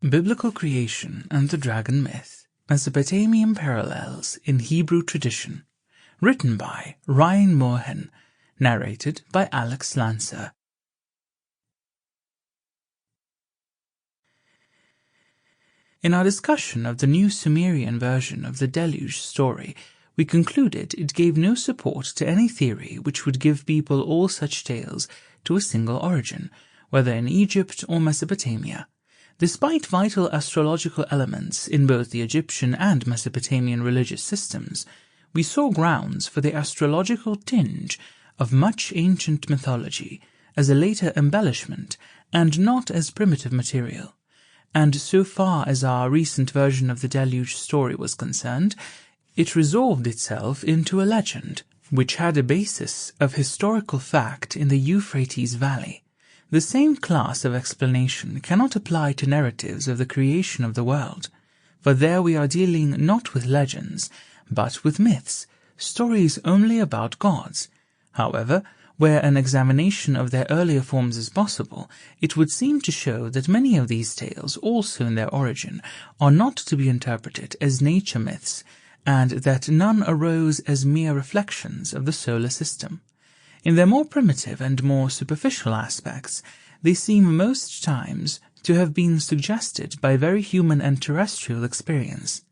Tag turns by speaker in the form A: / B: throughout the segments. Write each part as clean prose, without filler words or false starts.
A: Biblical Creation and the Dragon Myth, Mesopotamian Parallels in Hebrew Tradition. Written by Ryan Moorhen. Narrated by Alex Lancer. In our discussion of the new Sumerian version of the Deluge story, we concluded it gave no support to any theory which would give people all such tales to a single origin, whether in Egypt or Mesopotamia. Despite vital astrological elements in both the Egyptian and Mesopotamian religious systems, we saw grounds for the astrological tinge of much ancient mythology as a later embellishment and not as primitive material. And so far as our recent version of the Deluge story was concerned, it resolved itself into a legend, which had a basis of historical fact in the Euphrates Valley. The same class of explanation cannot apply to narratives of the creation of the world, for there we are dealing not with legends, but with myths, stories only about gods. However, where an examination of their earlier forms is possible, it would seem to show that many of these tales, also in their origin, are not to be interpreted as nature myths, and that none arose as mere reflections of the solar system. In their more primitive and more superficial aspects, they seem most times to have been suggested by very human and terrestrial experience.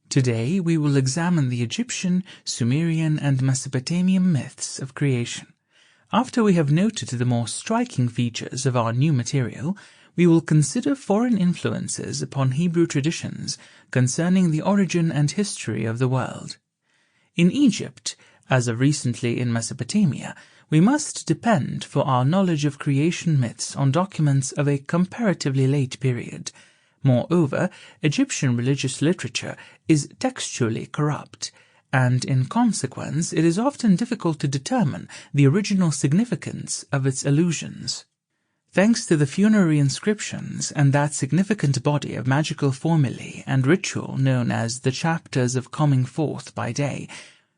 A: Today we will examine the Egyptian, Sumerian, and Mesopotamian myths of creation. After we have noted the more striking features of our new material, we will consider foreign influences upon Hebrew traditions concerning the origin and history of the world. In Egypt, as of recently in Mesopotamia, we must depend for our knowledge of creation myths on documents of a comparatively late period. Moreover, Egyptian religious literature is textually corrupt, and in consequence it is often difficult to determine the original significance of its allusions. Thanks to the funerary inscriptions and that significant body of magical formulae and ritual known as the chapters of coming forth by day,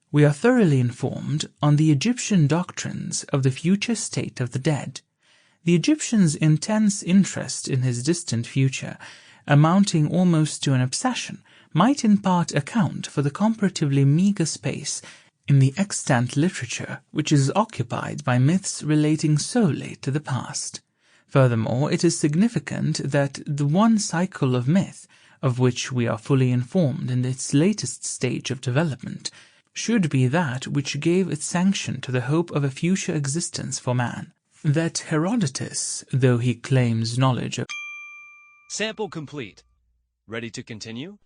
A: we are thoroughly informed on the Egyptian doctrines of the future state of the dead. The Egyptian's intense interest in his distant future, amounting almost to an obsession, might in part account for the comparatively meagre space in the extant literature which is occupied by myths relating solely to the past. Furthermore, it is significant that the one cycle of myth, of which we are fully informed in its latest stage of development, should be that which gave its sanction to the hope of a future existence for man. That Herodotus, though he claims knowledge of...
B: Sample complete. Ready to continue?